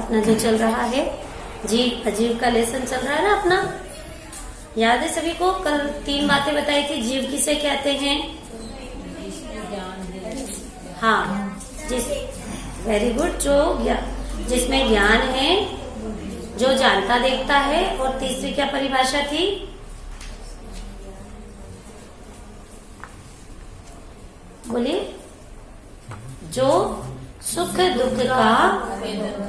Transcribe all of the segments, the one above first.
अपना जो चल रहा है जीव अजीव का लेसन चल रहा है ना अपना। याद है सभी को? कल 3 बातें बताई थी। जीव किसे कहते हैं? हाँ, वेरी गुड। जिसमें ज्ञान है, जो जानता देखता है। और तीसरी क्या परिभाषा थी? बोलिए। जो सुख दुख का,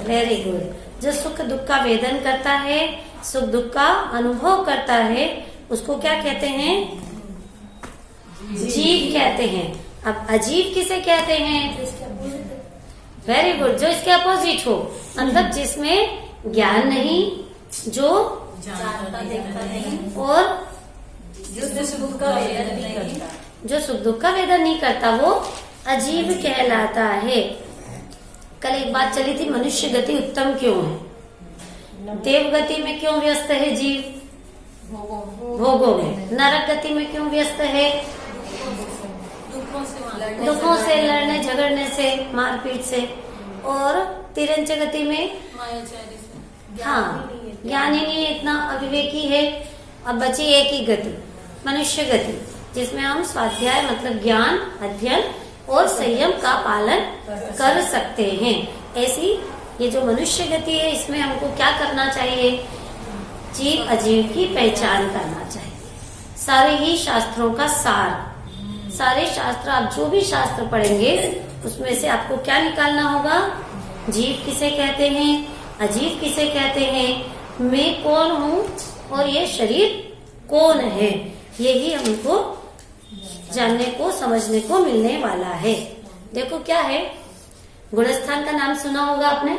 वेरी गुड, जो सुख दुख का वेदन करता है, सुख दुख का अनुभव करता है, उसको क्या कहते हैं? जीव कहते हैं। अब अजीव किसे कहते हैं? वेरी गुड, जो इसके अपोजिट हो, मतलब जिसमें ज्ञान नहीं, जो जानता देखता नहीं, और जो सुख दुख का वेदन नहीं करता। जो सुख दुख का वेदन नहीं करता, वो अजीब कहलाता है। कल एक बात चली थी, मनुष्य गति उत्तम क्यों है? देव गति में क्यों व्यस्त है जीव? भोगों में। नरक गति में क्यों व्यस्त है? दुखों से, लड़ने झगड़ने से, मारपीट से। और तिरंच गति में हाँ, ज्ञान ही नहीं है, इतना अविवेकी है। अब बची एक ही गति, मनुष्य गति, जिसमें हम स्वाध्याय मतलब ज्ञान, अध्ययन और संयम का पालन कर सकते हैं। ऐसी ये जो मनुष्य गति है, इसमें हमको क्या करना चाहिए? जीव अजीव की पहचान करना चाहिए। सारे ही शास्त्रों का सार, सारे शास्त्र, आप जो भी शास्त्र पढ़ेंगे उसमें से आपको क्या निकालना होगा? जीव किसे कहते हैं, अजीव किसे कहते हैं, मैं कौन हूँ और ये शरीर कौन है, यही हमको जानने को, समझने को मिलने वाला है। देखो क्या है, गुणस्थान का नाम सुना होगा आपने।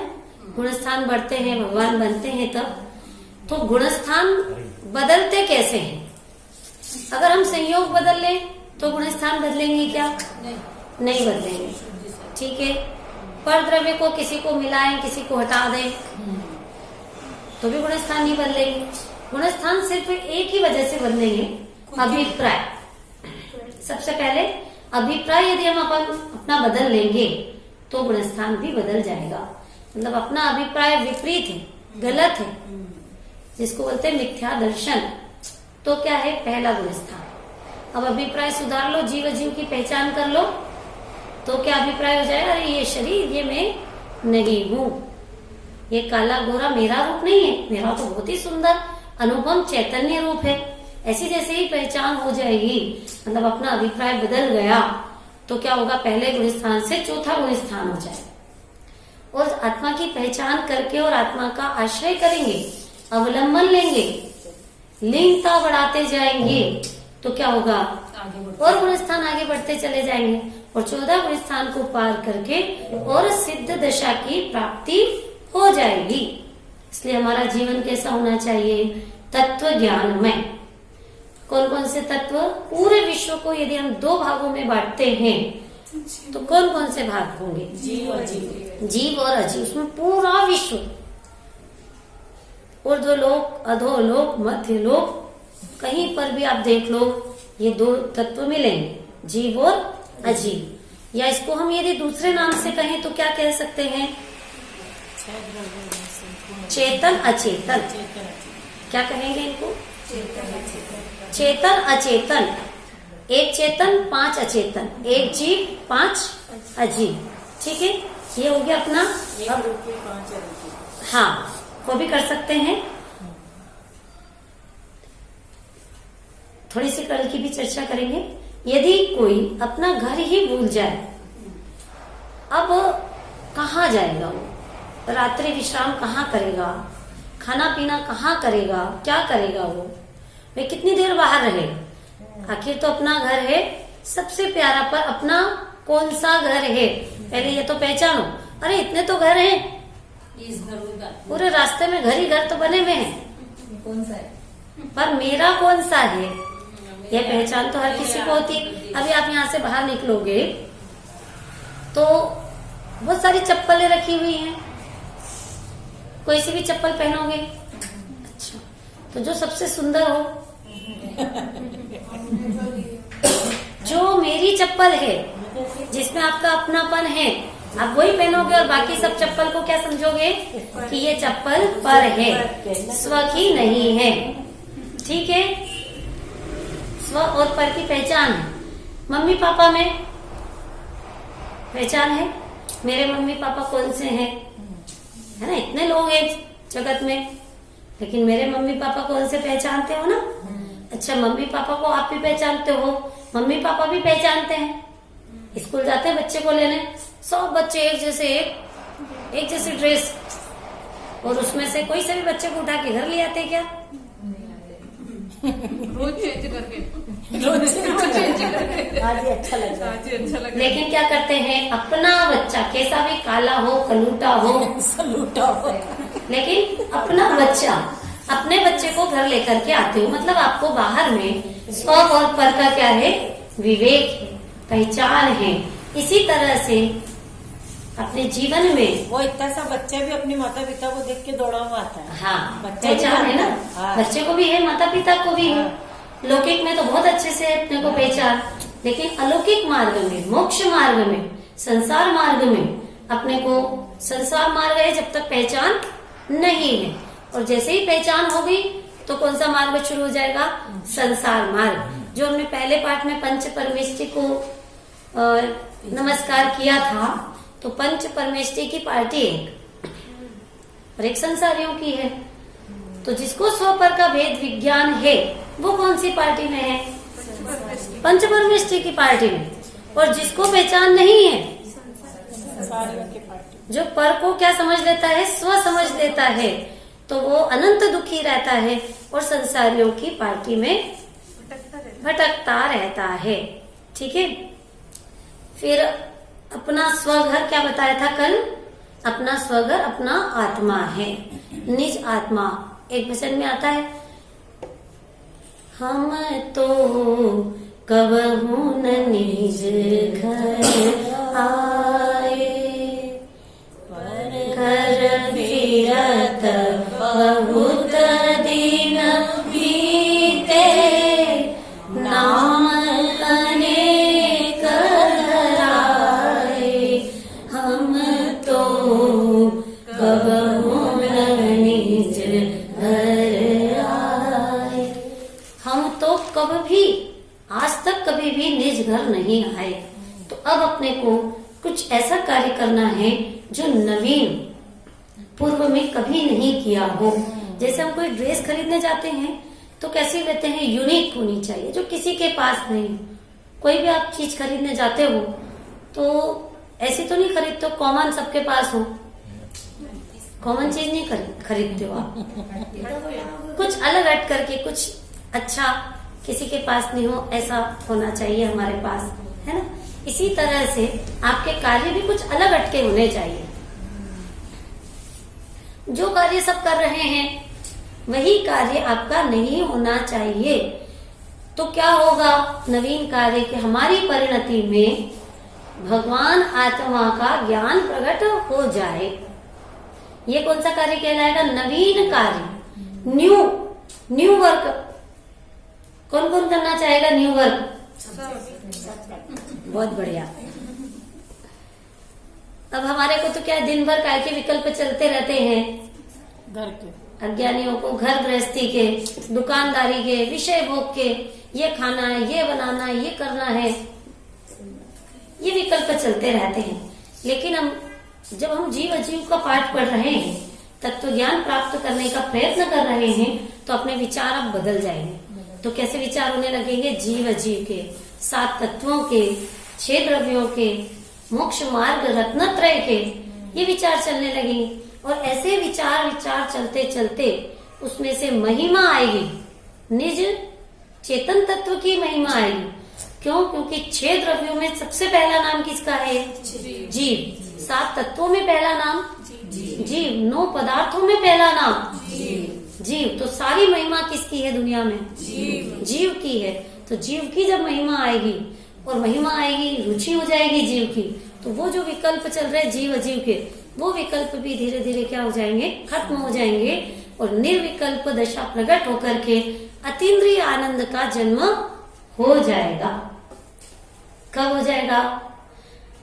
गुणस्थान बढ़ते हैं, भगवान बनते हैं तब। तो गुणस्थान बदलते कैसे हैं? अगर हम संयोग बदल लें तो गुणस्थान बदलेंगे क्या? नहीं बदलेंगे। ठीक है, पर द्रव्य को किसी को मिलाएं, किसी को हटा दें तो भी गुणस्थान नहीं बदलेंगे। गुणस्थान सिर्फ एक ही वजह से बदलेंगे, अभिप्राय। सबसे पहले अभिप्राय यदि हम अपना बदल लेंगे तो गुणस्थान भी बदल जाएगा। मतलब अपना अभिप्राय विपरीत है, गलत है, जिसको बोलते हैं मिथ्या दर्शन, तो क्या है? पहला गुणस्थान। अब अभिप्राय सुधार लो, जीव अजीव की पहचान कर लो, तो क्या अभिप्राय हो जाएगा? अरे ये शरीर, ये मैं नहीं हूँ, ये काला गोरा मेरा रूप नहीं है, मेरा तो बहुत ही सुंदर अनुपम चैतन्य रूप है। ऐसी जैसे ही पहचान हो जाएगी, मतलब अपना अभिप्राय बदल गया, तो क्या होगा? पहले गुणस्थान से चौथा गुणस्थान हो जाए। और आत्मा की पहचान करके और आत्मा का आश्रय करेंगे, अवलंबन लेंगे, लीनता बढ़ाते जाएंगे, तो क्या होगा? और गुणस्थान आगे बढ़ते चले जाएंगे और 14 गुणस्थान को पार करके और सिद्ध दशा की प्राप्ति हो जाएगी। इसलिए हमारा जीवन कैसा होना चाहिए? तत्व ज्ञानमय। कौन कौन से तत्व? पूरे विश्व को यदि हम 2 भागों में बांटते हैं तो कौन कौन से भाग होंगे? जीव अजीव। जीव और अजीव, उसमें पूरा विश्व, ऊर्ध्वलोक, अधोलोक, मध्य लोक, कहीं पर भी आप देख लो, ये 2 तत्व मिलेंगे, जीव और अजीव। या इसको हम यदि दूसरे नाम से कहें तो क्या कह सकते हैं? चेतन अचेतन। क्या कहेंगे इनको? चेतन अचेतन। 1 चेतन 5 अचेतन, 1 जीव 5 अजीव। ठीक है, ये हो गया अपना। अब हाँ, वो भी कर सकते हैं। थोड़ी सी कल की भी चर्चा करेंगे। यदि कोई अपना घर ही भूल जाए, अब कहाँ जाएगा वो? रात्रि विश्राम कहाँ करेगा? खाना पीना कहाँ करेगा? क्या करेगा वो? वे कितनी देर बाहर रहेगा? आखिर तो अपना घर है सबसे प्यारा, पर अपना कौन सा घर है पहले ये तो पहचानो। अरे इतने तो घर हैं, पूरे रास्ते में घर ही घर तो बने हुए हैं, कौन सा है? पर मेरा कौन सा है यह पहचान तो हर किसी को होती। अभी आप यहाँ से बाहर निकलोगे तो बहुत सारी चप्पलें रखी हुई हैं, कोई सी भी चप्पल पहनोगे। अच्छा, तो जो सबसे सुंदर हो, जो मेरी चप्पल है, जिसमें आपका अपनापन है, आप वही पहनोगे और बाकी सब चप्पल को क्या समझोगे कि ये चप्पल पर है, स्व की नहीं है। ठीक है, स्व और पर की पहचान है। मम्मी पापा में पहचान है, मेरे मम्मी पापा कौन से हैं, है ना, इतने लोग हैं जगत में, लेकिन मेरे मम्मी पापा कौन से पहचानते हो ना। अच्छा, मम्मी पापा को आप भी पहचानते हो, मम्मी पापा भी पहचानते हैं। स्कूल जाते हैं बच्चे को लेने, सब बच्चे एक जैसे ड्रेस, और उसमें से कोई से भी बच्चे को उठा के घर ले आते क्या? रोज चेंज करके आज ही अच्छा लगता है। लेकिन क्या करते हैं, अपना बच्चा कैसा भी काला हो, कलूटा हो, सलूटा हो, लेकिन अपना बच्चा, अपने बच्चे को घर लेकर के आते हो। मतलब आपको बाहर में स्व और पर का क्या है, विवेक है, पहचान है। इसी तरह से अपने जीवन में वो इतना सा बच्चा भी अपने माता पिता को देख के दौड़ा हुआ आता है। हाँ, बच्चा भी पहचान है ना, हाँ। बच्चे को भी है, माता पिता को भी है। लौकिक में तो बहुत अच्छे से है अपने को पहचान, लेकिन अलौकिक मार्ग में, मोक्ष मार्ग में, संसार मार्ग में अपने को, संसार मार्ग है जब तक पहचान नहीं है, और जैसे ही पहचान होगी तो कौन सा मार्ग शुरू हो जाएगा, संसार मार्ग। जो हमने पहले पाठ में पंच परमेष्टि को नमस्कार किया था, तो पंच परमेष्टि की पार्टी एक और एक संसारियों की है। तो जिसको स्व पर का भेद विज्ञान है वो कौन सी पार्टी में है, पंच परमेष्टि की पार्टी में। और जिसको पहचान नहीं है, संसारियों की पार्टी। जो पर को क्या समझ लेता है, स्व समझ लेता है, तो वो अनंत दुखी रहता है और संसारियों की पार्टी में भटकता रहता है। ठीक है, फिर अपना स्वघर क्या बताया था कल, अपना स्वघर अपना आत्मा है, निज आत्मा। एक भजन में आता है, हम तो कबहू न निज घर आए, घर फिरत बहुत दिन बीते, नाम अनेक धराए, हम तो कबहू न निज घर आए। हम तो कभी, आज तक कभी भी निज घर नहीं आए, तो अब अपने को कुछ ऐसा कार्य करना है जो नवीन, पूर्व में कभी नहीं किया हो। जैसे हम कोई ड्रेस खरीदने जाते हैं तो कैसी लेते हैं, यूनिक होनी चाहिए, जो किसी के पास नहीं। कोई भी आप चीज खरीदने जाते हो तो ऐसी तो नहीं खरीदते हो कॉमन सबके पास हो, कॉमन चीज नहीं खरीदते हो आप, कुछ अलग हट करके, कुछ अच्छा किसी के पास नहीं हो, ऐसा होना चाहिए हमारे पास, है ना। इसी तरह से आपके कार्य भी कुछ अलग हटके होने चाहिए। जो कार्य सब कर रहे हैं वही कार्य आपका नहीं होना चाहिए। तो क्या होगा, नवीन कार्य के हमारी परिणति में भगवान आत्मा का ज्ञान प्रकट हो जाए। ये कौन सा कार्य कहलाएगा, नवीन कार्य, न्यू वर्क। कौन कौन करना चाहेगा न्यू वर्क, बहुत बढ़िया। अब हमारे को तो क्या दिन भर काय के विकल्प चलते रहते हैं, घर के, अज्ञानियों को घर गृहस्थी के, दुकानदारी के, विषय भोग के, ये खाना है, ये बनाना है, ये करना है, ये विकल्प चलते रहते हैं। लेकिन जब हम जीव अजीव का पाठ पढ़ रहे हैं, तत्व ज्ञान प्राप्त करने का प्रयत्न कर रहे हैं, तो अपने विचार अब बदल जाएंगे। तो कैसे विचार होने लगेंगे, जीव अजीव के, 7 तत्वों के, 6 द्रव्यों के, मोक्ष मार्ग रत्नत्रय के, ये विचार चलने लगेंगे। और ऐसे विचार चलते चलते उसमें से महिमा आएगी, निज चेतन तत्व की महिमा आएगी। क्यों, क्योंकि 6 द्रव्यों में सबसे पहला नाम किसका है, जीव। 7 तत्वों में पहला नाम जीव, 9 पदार्थों में पहला नाम जीव। तो सारी महिमा किसकी है दुनिया में, जीव की है। तो जीव की जब महिमा आएगी, और महिमा आएगी, रुचि हो जाएगी जीव की, तो वो जो विकल्प चल रहे जीव अजीव के, वो विकल्प भी धीरे धीरे क्या हो जाएंगे, खत्म हो जाएंगे, और निर्विकल्प दशा प्रकट होकर के अतीन्द्रिय आनंद का जन्म हो जाएगा। कब हो जाएगा,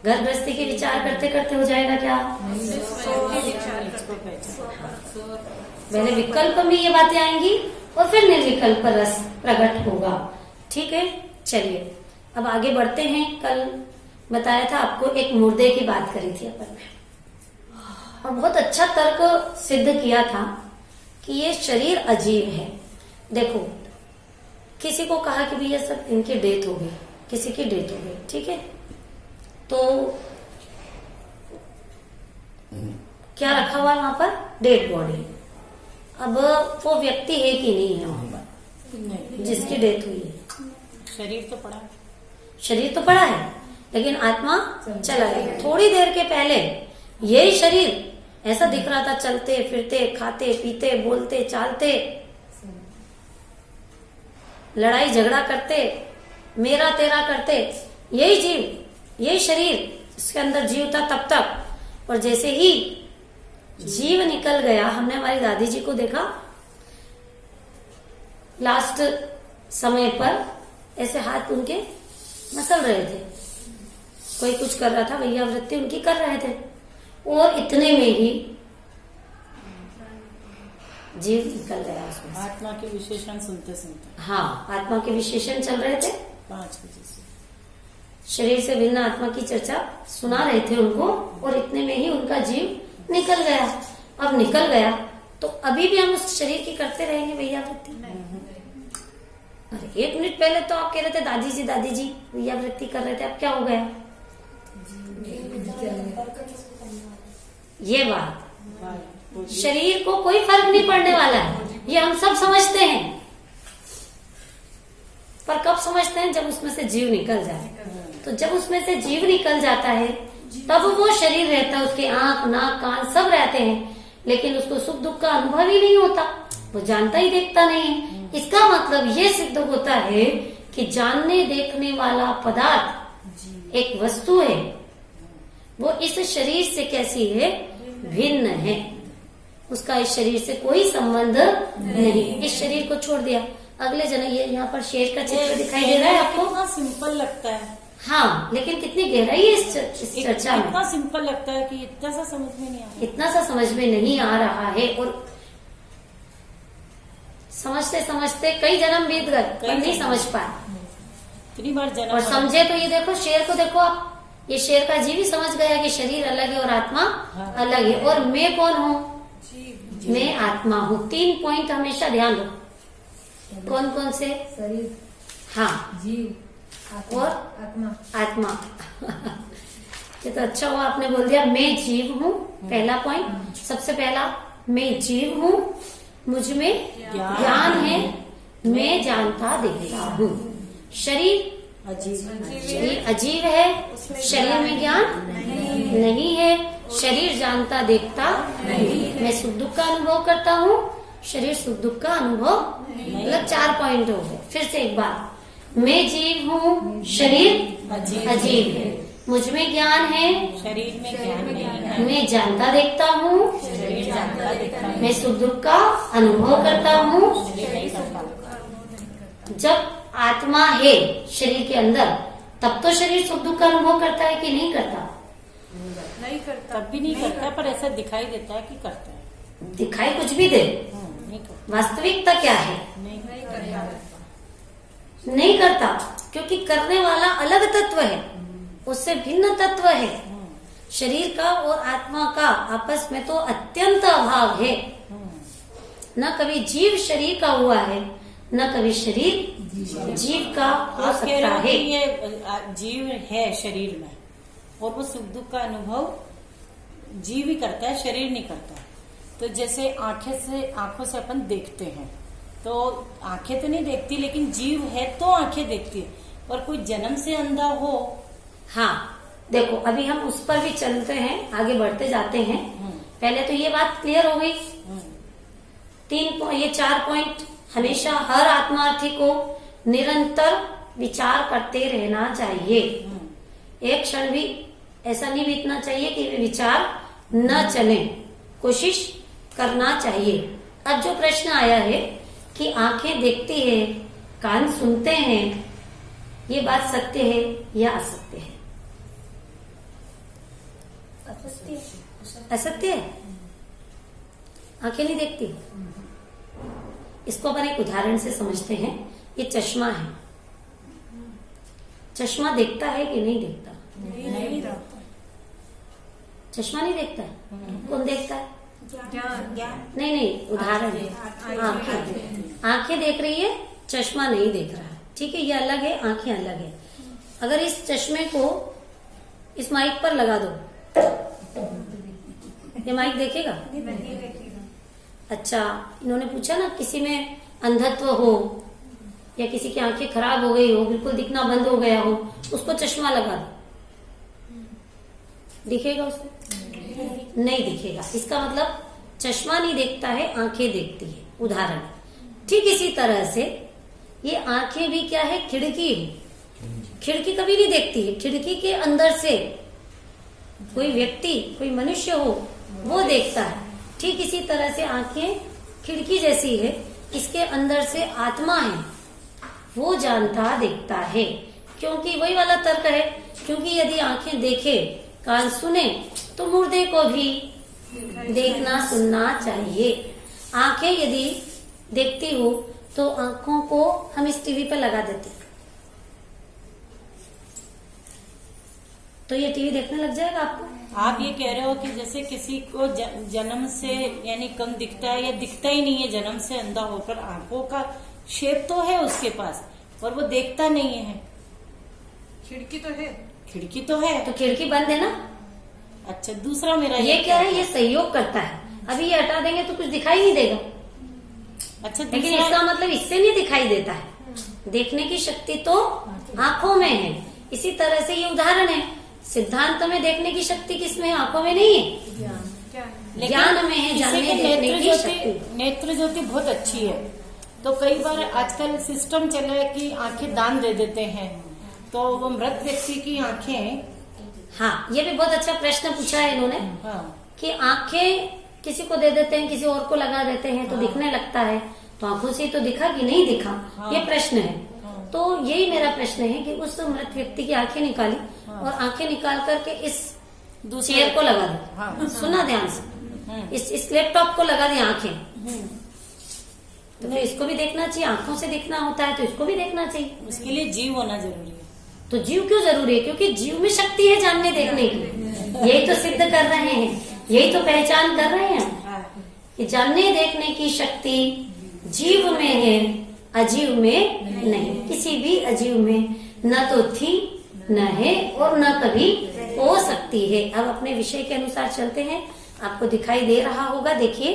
घर गृहस्थी के विचार करते करते हो जाएगा क्या? पहले विकल्प में ये बातें आएंगी और फिर निर्विकल्प रस प्रकट होगा। ठीक है, चलिए अब आगे बढ़ते हैं। कल बताया था आपको, एक मुर्दे की बात करी थी अपन ने, और बहुत अच्छा तर्क सिद्ध किया था कि ये शरीर अजीब है। देखो, किसी को कहा कि भैया सब इनकी डेथ हो गई, किसी की डेथ हो गई, ठीक है, तो क्या रखा हुआ वहां पर? Dead body. अब वो व्यक्ति है कि नहीं है वहां पर जिसकी डेथ हुई है? शरीर तो पड़ा है, शरीर तो पड़ा है, लेकिन आत्मा चला गया। थोड़ी देर के पहले यही शरीर ऐसा दिख रहा था, चलते फिरते, खाते पीते, बोलते चालते, लड़ाई झगड़ा करते, मेरा तेरा करते, यही जीव, यही शरीर इसके अंदर जीव था तब तक। और जैसे ही जीव निकल गया, हमने हमारी दादी जी को देखा लास्ट समय पर ऐसे हाथ उनके मसल रहे थे, कोई कुछ कर रहा था, भैया वृत्ति उनकी कर रहे थे, और इतने में ही जीव निकल गया उसमें। आत्मा के विशेषण सुनते सुनते, हाँ, आत्मा के विशेषण चल रहे थे, 5 बजे से शरीर से भिन्न आत्मा की चर्चा सुना रहे थे उनको, और इतने में ही उनका जीव निकल गया। अब निकल गया तो अभी भी हम उस शरीर की करते रहेंगे भैया वृत्ति? अरे 1 मिनट पहले तो आप कह रहे थे दादी जी भैया वृत्ति कर रहे थे, अब क्या हो गया? ये बात, शरीर को कोई फर्क नहीं पड़ने वाला है, ये हम सब समझते हैं, पर कब समझते हैं? जब उसमें से जीव निकल जाए। तो जब उसमें से जीव निकल जाता है तब वो शरीर रहता है, उसके आंख नाक कान सब रहते हैं, लेकिन उसको सुख दुख का अनुभव ही नहीं होता, वो जानता ही देखता नहीं है। इसका मतलब ये सिद्ध होता है कि जानने देखने वाला पदार्थ एक वस्तु है, वो इस शरीर से कैसी है? भिन्न है, उसका इस शरीर से कोई संबंध नहीं। इस शरीर को छोड़ दिया, अगले जन्म, ये यहाँ पर शेर का चित्र दिखाई दे रहा है आपको? कितना सिंपल लगता है। हाँ, लेकिन कितनी गहराई है इस चर्चा में। इतना सिंपल लगता है कि इतना सा समझ में नहीं आ रहा, इतना सा समझ में नहीं आ रहा है, और समझते समझते कई जन्म बीत गए पर नहीं समझ पाए। इतनी बार जन्म, और समझे तो ये देखो, शेर को देखो आप, ये शेर का जीव ही समझ गया कि शरीर अलग है और आत्मा अलग है, और मैं कौन हूँ? मैं आत्मा हूँ। 3 पॉइंट हमेशा ध्यान रखो। कौन कौन से? शरीर, हाँ, जीव और आत्मा। ये तो अच्छा हुआ आपने बोल दिया, मैं जीव हूँ। पहला पॉइंट, सबसे पहला, मैं जीव हूँ, मुझ में ज्ञान है, मैं जानता देखता हूँ। शरीर शरीर अजीब है, शरीर में ज्ञान नहीं है, शरीर जानता देखता नहीं, मैं सुख दुख का अनुभव करता हूँ, शरीर सुख दुख का अनुभव, मतलब 4 पॉइंट हो गए। फिर से एक बार, मैं जीव हूँ, शरीर अजीब है, मुझ में ज्ञान है, शरीर में ज्ञान नहीं है, मैं जानता देखता हूँ, शरीर जानता देखता है, मैं सुख दुख का अनुभव करता हूँ। शरीर नहीं करता। जब आत्मा है शरीर के अंदर, तब तो शरीर सुख दुख का अनुभव करता है कि नहीं करता? नहीं करता, तब भी नहीं करता, पर ऐसा दिखाई देता है कि करता है। दिखाई कुछ भी दे, नहीं करता, वास्तविकता क्या है? नहीं नहीं करता, क्योंकि करने वाला अलग तत्व है, उससे भिन्न तत्व है। शरीर का और आत्मा का आपस में तो अत्यंत अभाव है। न कभी जीव शरीर का हुआ है, न कभी शरीर जीव का हो आप कह सकता रहे हो कि है। ये जीव है शरीर में, और वो सुख दुख का अनुभव जीव ही करता है, शरीर नहीं करता। तो जैसे आंखों से अपन देखते हैं, तो आंखें तो नहीं देखती, लेकिन जीव है तो आंखें देखती है। पर कोई जन्म से अंधा हो, हाँ, देखो अभी हम उस पर भी चलते हैं, आगे बढ़ते जाते हैं। पहले तो ये बात क्लियर हो गई। 4 पॉइंट हमेशा हर आत्मार्थी को निरंतर विचार करते रहना चाहिए। एक क्षण भी ऐसा नहीं बीतना चाहिए कि वे विचार न चले, कोशिश करना चाहिए। अब जो प्रश्न आया है कि आंखें देखती है, कान सुनते हैं, ये बात सत्य है या असत्य है? 100% असत्य है, आंखें नहीं देखती। इसको अपन एक उदाहरण से समझते हैं। ये चश्मा है, चश्मा देखता है कि नहीं देखता? नहीं रहता। चश्मा नहीं देखता है, कौन देखता है? ज्ञान नहीं, उदाहरण है। आंखें देख रही है, चश्मा नहीं देख रहा है। ठीक है, ये अलग है, आंखें अलग है। अगर इस चश्मे को इस माइक पर लगा दो, ये माइक देखेगा? अच्छा, इन्होंने पूछा ना, किसी में अंधत्व हो या किसी की आंखें खराब हो गई हो, बिल्कुल दिखना बंद हो गया हो, उसको चश्मा लगा दो, दिखेगा उसको? नहीं दिखेगा। इसका मतलब चश्मा नहीं देखता है, आंखें देखती है। उदाहरण। ठीक इसी तरह से ये आंखें भी क्या है? खिड़की है। खिड़की कभी नहीं देखती है, खिड़की के अंदर से कोई व्यक्ति, कोई मनुष्य हो, वो देखता है। ठीक इसी तरह से आंखें खिड़की जैसी है, इसके अंदर से आत्मा है, वो जानता देखता है। क्योंकि वही वाला तर्क है, क्योंकि यदि आंखें देखे, कान सुने, तो मुर्दे को भी देखना सुनना चाहिए। आंखें यदि देखती हो तो आंखों को हम इस टीवी पर लगा देते, तो ये टीवी देखने लग जाएगा आपको। आप ये कह रहे हो कि जैसे किसी को जन्म से यानी कम दिखता है या दिखता ही नहीं है, जन्म से अंधा होकर, आंखों का शेप तो है उसके पास और वो देखता नहीं है। खिड़की तो है, खिड़की तो है, तो खिड़की बंद है ना। अच्छा, दूसरा मेरा ये क्या है? ये सहयोग करता है। अभी ये हटा देंगे तो कुछ दिखाई नहीं देगा। अच्छा, लेकिन दूसरा इसका मतलब इससे नहीं दिखाई देता है, देखने की शक्ति तो आंखों में है। इसी तरह से ये उदाहरण है। सिद्धांत में देखने की शक्ति किसमें है? आंखों में नहीं है, लेकिन ज्ञान में है, किसी जानने की देखने की शक्ति। नेत्र ज्योति बहुत अच्छी है, तो कई बार आजकल सिस्टम चला है कि आंखें दान दे देते हैं, तो वो मृत व्यक्ति की आंखें। हाँ, ये भी बहुत अच्छा प्रश्न पूछा है इन्होंने, हाँ, कि आंखें किसी को दे देते हैं, किसी और को लगा देते हैं तो दिखने लगता है, तो आंखों से तो दिखा कि नहीं दिखा? हाँ। ये प्रश्न है। तो यही मेरा प्रश्न है कि उस मृत व्यक्ति की आंखें निकाली और आंखें निकाल करके इस दूसरे चेयर को लगा दी। हाँ। सुना ध्यान से, इस लैपटॉप को लगा दी आंखें, तो फिर इसको भी देखना चाहिए। आंखों से देखना होता है तो इसको भी देखना चाहिए। उसके लिए जीव होना जरूरी है। तो जीव क्यों जरूरी है? क्योंकि जीव में शक्ति है जानने देखने की। यही तो सिद्ध कर रहे हैं, यही तो पहचान कर रहे हैं कि जानने देखने की शक्ति जीव में है, अजीव में नहीं। किसी भी अजीव में न तो थी, न है और न कभी हो सकती है। अब अपने विषय के अनुसार चलते हैं। आपको दिखाई दे रहा होगा, देखिए।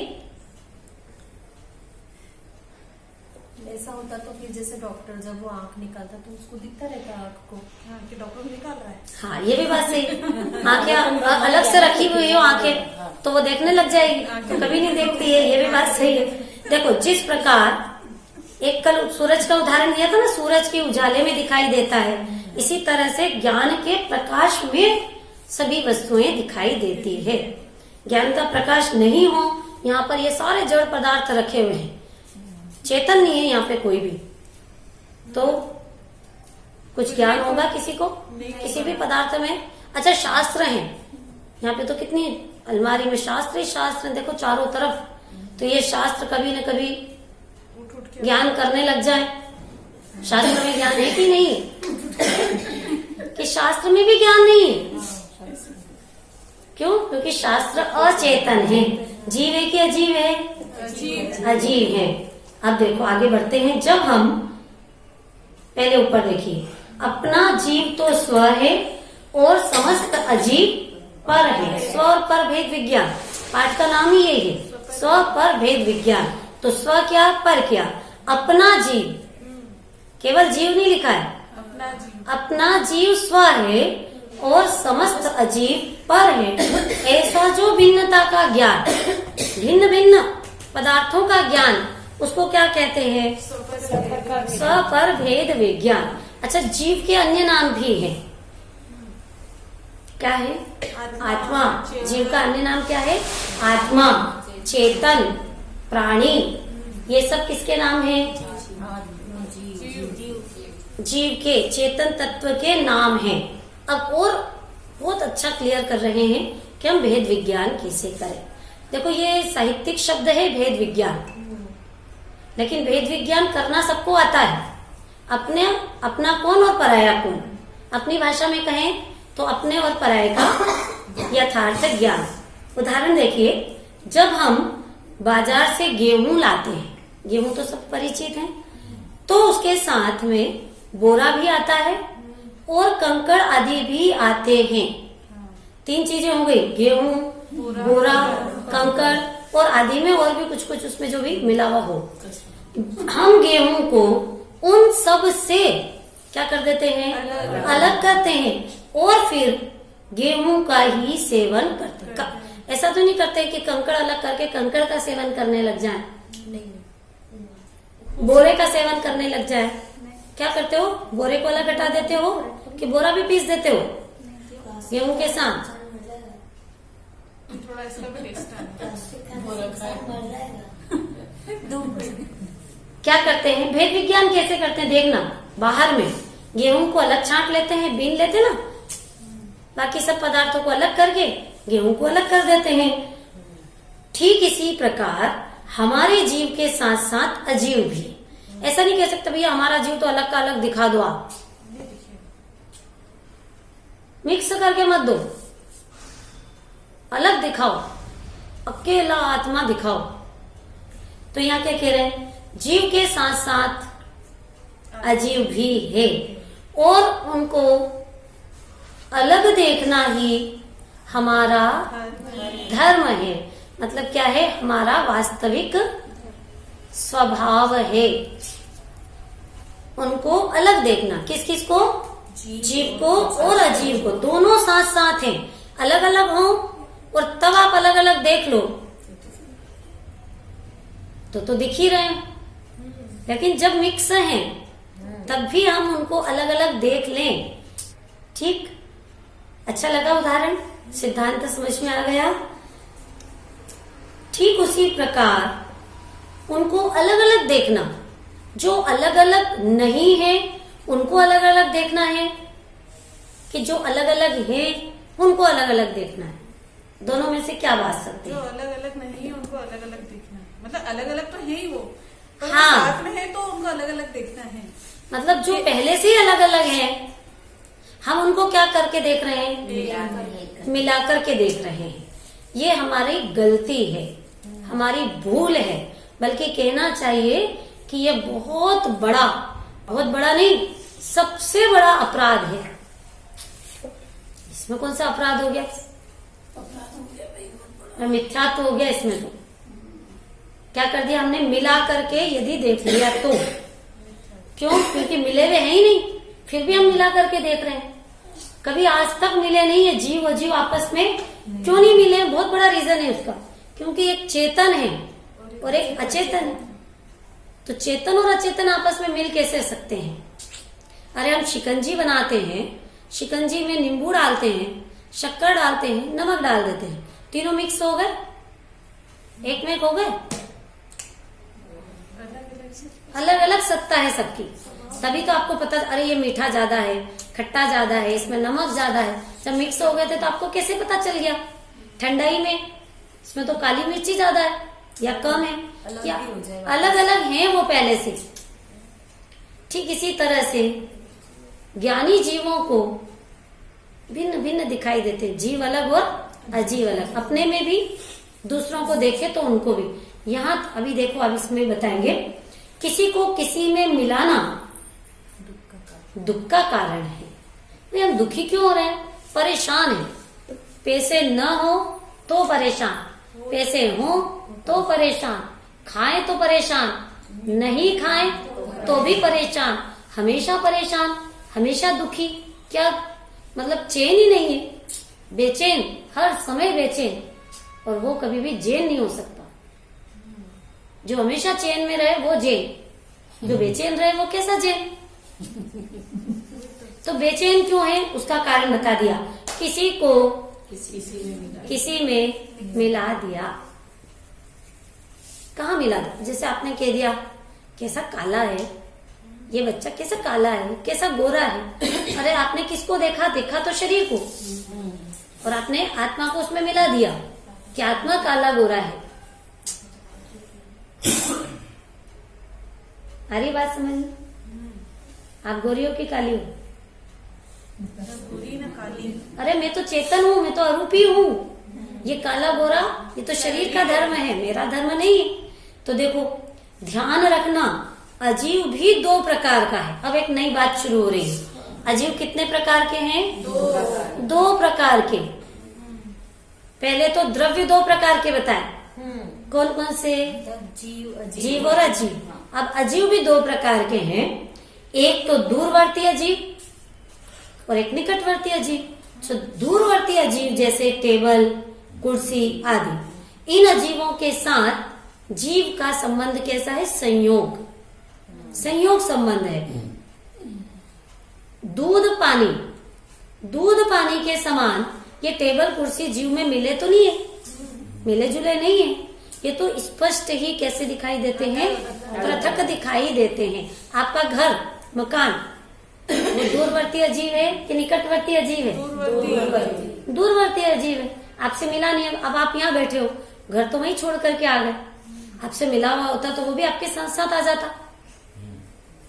ऐसा होता तो फिर जैसे डॉक्टर जब वो आंख निकालता तो उसको दिखता रहता आंख को, हाँ, कि डॉक्टर को निकाल रहा है। हाँ, ये भी बात सही। आंखें अलग से रखी हुई हो आंखें, तो वो देखने लग जाएगी, तो कभी नहीं देखती है। ये भी बात सही है। देखो, जिस प्रकार एक कल सूरज का उदाहरण दिया था ना, सूरज के उजाले में दिखाई देता है, इसी तरह से ज्ञान के प्रकाश में सभी वस्तुएं दिखाई देती है। ज्ञान का प्रकाश नहीं हो, यहाँ पर ये सारे जड़ पदार्थ रखे हुए हैं, चेतन नहीं है यहाँ पे कोई भी, तो कुछ ज्ञान होगा किसी को? किसी भी पदार्थ में। अच्छा, शास्त्र हैं यहाँ पे, तो कितनी अलमारी में शास्त्र ही शास्त्र, देखो चारों तरफ। तो ये शास्त्र कभी न कभी ज्ञान करने लग जाए। शास्त्र में ज्ञान है कि नहीं? कि शास्त्र में भी ज्ञान नहीं है। क्यों? क्योंकि शास्त्र अचेतन है। जीव है कि अजीव है? अजीव है। अब देखो, आगे बढ़ते हैं। जब हम पहले ऊपर देखिए, अपना जीव तो स्व है और समस्त अजीव पर है। स्व और पर भेद विज्ञान, पाठ का नाम ही यही है, स्व पर भेद विज्ञान। तो स्व क्या, पर क्या? अपना जीव, केवल जीव नहीं लिखा है, अपना जीव स्व है और समस्त अजीव पर है। ऐसा जो भिन्नता का ज्ञान, भिन्न भिन्न पदार्थों का ज्ञान, उसको क्या कहते हैं? स्व पर भेद विज्ञान। अच्छा, जीव के अन्य नाम भी हैं। क्या है? आत्मा। जीव का अन्य नाम क्या है? आत्मा, चेतन, प्राणी, ये सब किसके नाम है? जीव के, चेतन तत्व के नाम है। अब और बहुत अच्छा क्लियर कर रहे हैं कि हम भेद विज्ञान कैसे करें। देखो ये साहित्यिक शब्द है भेद विज्ञान, लेकिन भेद विज्ञान करना सबको आता है। अपने अपना कौन और पराया कौन, अपनी भाषा में कहें तो अपने और पराये का यथार्थ ज्ञान। उदाहरण देखिए, जब हम बाजार से गेहूं लाते हैं, गेहूं तो सब परिचित हैं, तो उसके साथ में बोरा भी आता है और कंकड़ आदि भी आते हैं। 3 चीजें हो गई, गेहूं, बोरा, कंकड़ और आदि में और भी कुछ कुछ उसमें जो भी मिला हुआ हो। हम गेहूं को उन सब से क्या कर देते हैं, अलग करते हैं और फिर गेहूं का ही सेवन करते हैं। ऐसा तो नहीं करते कि कंकड़ अलग करके कंकड़ का सेवन करने लग जाए, बोरे का सेवन करने लग जाए। क्या करते हो, बोरे को अलग हटा देते हो कि बोरा भी पीस देते हो गेहूं के साथ। थोड़ा इसका भी टेस्ट क्या करते हैं, भेद विज्ञान कैसे करते हैं देखना। बाहर में गेहूं को अलग छांट लेते हैं, बीन लेते ना, बाकी सब पदार्थों को अलग करके गेहूं को अलग कर देते हैं। ठीक इसी प्रकार हमारे जीव के साथ साथ अजीव भी। ऐसा नहीं कह सकते भैया हमारा जीव तो अलग का अलग दिखा दो, आप मिक्स करके मत दो, अलग दिखाओ, अकेला आत्मा दिखाओ। तो यहाँ क्या कह रहे हैं, जीव के साथ साथ अजीव भी है और उनको अलग देखना ही हमारा धर्म है। मतलब क्या है, हमारा वास्तविक स्वभाव है उनको अलग देखना। किस किस को, जीव को और अजीव को, दोनों साथ साथ हैं। अलग अलग हो और तब आप अलग अलग देख लो तो दिख ही रहे हैं, लेकिन जब मिक्स हैं तब भी हम उनको अलग अलग देख लें। ठीक, अच्छा लगा उदाहरण, सिद्धांत समझ में आ गया। ठीक उसी प्रकार उनको अलग अलग देखना, जो अलग अलग नहीं है उनको अलग अलग देखना है, कि जो अलग अलग है उनको अलग अलग देखना है। दोनों में से क्या बात सकते जो हैं? अलग अलग नहीं है उनको अलग अलग देखना है। मतलब अलग अलग तो है ही वो, पर हाँ। वो साथ में है तो उनको अलग अलग देखना है। मतलब जो पहले से ही अलग अलग है, हम उनको क्या करके देख रहे हैं, मिला करके देख रहे हैं। ये हमारी गलती है, हमारी भूल है, बल्कि कहना चाहिए कि ये बहुत बड़ा नहीं, सबसे बड़ा अपराध है। इसमें कौन सा अपराध हो गया, मिथ्यात्व हो गया। इसमें तो क्या कर दिया हमने, मिला करके यदि देख लिया तो। क्यों, क्योंकि मिले हुए हैं ही नहीं, फिर भी हम मिला करके देख रहे हैं। कभी आज तक मिले नहीं है जीव अजीव आपस में। क्यों नहीं मिले, बहुत बड़ा रीजन है उसका, क्योंकि एक चेतन है और एक अचेतन है। तो चेतन और अचेतन आपस में मिल कैसे सकते हैं? अरे हम शिकंजी बनाते हैं, शिकंजी में नींबू डालते हैं, शक्कर डालते हैं, नमक डाल देते हैं, तीनों मिक्स हो गए, एक में एक हो गए। अलग अलग सत्ता है सबकी, तभी तो आपको पता, अरे ये मीठा ज्यादा है, खट्टा ज्यादा है, इसमें नमक ज्यादा है। जब मिक्स हो गए थे तो आपको कैसे पता चल गया? ठंडाई में इसमें तो काली मिर्ची ज्यादा है या कम है, या अलग अलग है वो पहले से। ठीक इसी तरह से ज्ञानी जीवों को भिन्न भिन्न दिखाई देते, जीव अलग और अजीव अलग, अपने में भी, दूसरों को देखे तो उनको भी। यहाँ अभी देखो, अब इसमें बताएंगे, किसी को किसी में मिलाना दुख का कारण है। भाई हम दुखी क्यों हो रहे हैं, परेशान है। पैसे न हो तो परेशान, पैसे हो तो परेशान, खाएं तो परेशान, नहीं खाएं तो भी परेशान, हमेशा परेशान, हमेशा दुखी। क्या मतलब, चैन ही नहीं है, बेचैन, हर समय बेचैन, और वो कभी भी जैन नहीं हो सकता। जो हमेशा चैन में रहे वो जैन, जो बेचैन रहे वो कैसा जैन? तो बेचैन क्यों है, उसका कारण बता दिया, किसी को किसी में मिला दिया। कहाँ मिला दिया? जैसे आपने कह दिया कैसा काला है ये बच्चा, कैसा काला है, कैसा गोरा है। अरे आपने किसको देखा? देखा तो शरीर को, और आपने आत्मा को उसमें मिला दिया कि आत्मा काला गोरा है। आ रही बात समझ में? आप गोरी हो कि काली हो? पूरी ना काली। अरे मैं तो चेतन हूँ, मैं तो अरूपी हूँ। ये काला गोरा ये तो शरीर का धर्म है, मेरा धर्म नहीं है। तो देखो ध्यान रखना, अजीव भी 2 प्रकार का है। अब एक नई बात शुरू हो रही है। अजीव कितने प्रकार के हैं? 2 प्रकार के। पहले तो द्रव्य 2 प्रकार के बताए, कौन कौन से? जीव और अजीव। अब अजीव भी 2 प्रकार के हैं, एक तो दूरवर्ती अजीव और एक निकटवर्ती अजीव। तो दूरवर्ती अजीव जैसे टेबल, कुर्सी आदि, इन अजीवों के साथ जीव का संबंध कैसा है? संयोग, संयोग संबंध है। दूध पानी के समान ये टेबल कुर्सी जीव में मिले तो नहीं है, मिले जुले नहीं है। ये तो स्पष्ट ही कैसे दिखाई देते हैं? पृथक दिखाई देते हैं। आपका घर, मकान, वो दूरवर्ती अजीव है कि निकटवर्ती अजीव है? दूरवर्ती अजीव है, आपसे मिला नहीं है। अब आप यहाँ बैठे हो, घर तो वहीं छोड़ करके आ गए। आपसे मिला हुआ होता तो वो भी आपके साथ साथ आ जाता,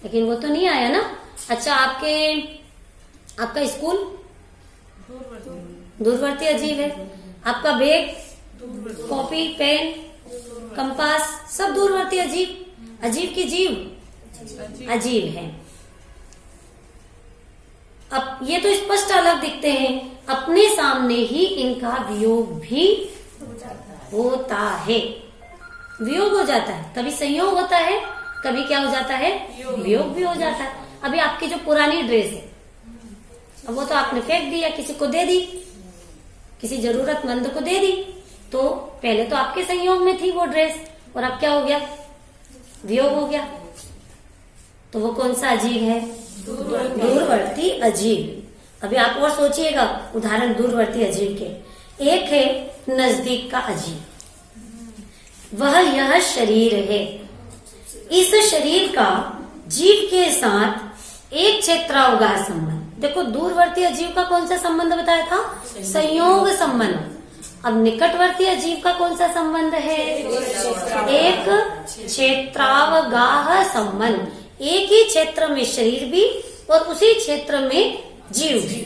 लेकिन वो तो नहीं आया ना। अच्छा, आपका स्कूल दूरवर्ती अजीव है, आपका बैग, कॉपी, पेन, कंपास सब दूरवर्ती अजीव। अजीव की जीव अजीव है। अब ये तो स्पष्ट अलग दिखते हैं, अपने सामने ही इनका वियोग भी होता है। वियोग हो जाता है, कभी संयोग होता है, कभी क्या हो जाता है? वियोग भी हो जाता है। अभी आपकी जो पुरानी ड्रेस है, अब वो तो आपने फेंक दी या किसी को दे दी, किसी जरूरतमंद को दे दी। तो पहले तो आपके संयोग में थी वो ड्रेस, और अब क्या हो गया? वियोग हो गया। तो वो कौन सा अजीव है? दूरवर्ती अजीव। अभी आप और सोचिएगा उदाहरण दूरवर्ती अजीव के। एक है नजदीक का अजीव, वह यह शरीर है। इस शरीर का जीव के साथ एक क्षेत्रावगाह संबंध। देखो दूरवर्ती अजीव का कौन सा संबंध बताया था? संयोग संबंध। अब निकटवर्ती अजीव का कौन सा संबंध है? एक क्षेत्रावगाह संबंध। एक ही क्षेत्र में शरीर भी और उसी क्षेत्र में जीव भी,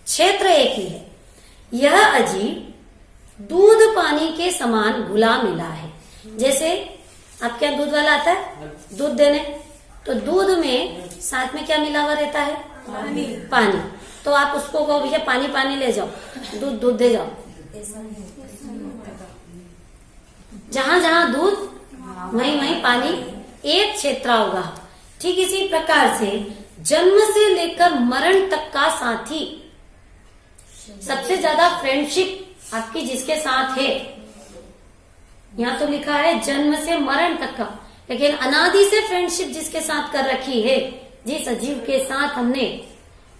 क्षेत्र एक ही है। यह अजीव दूध पानी के समान घुला मिला है। जैसे आपके यहाँ दूध वाला आता है दूध देने, तो दूध में साथ में क्या मिला हुआ रहता है? पानी। तो आप उसको कहो भैया पानी ले जाओ, दूध दे जाओ। जहां जहां दूध वहीं पानी, एक क्षेत्र होगा। ठीक इसी प्रकार से जन्म से लेकर मरण तक का साथी, सबसे ज्यादा फ्रेंडशिप आपकी जिसके साथ है, यहाँ तो लिखा है जन्म से मरण तक का, लेकिन अनादि से फ्रेंडशिप जिसके साथ कर रखी है, जिस अजीव के साथ हमने,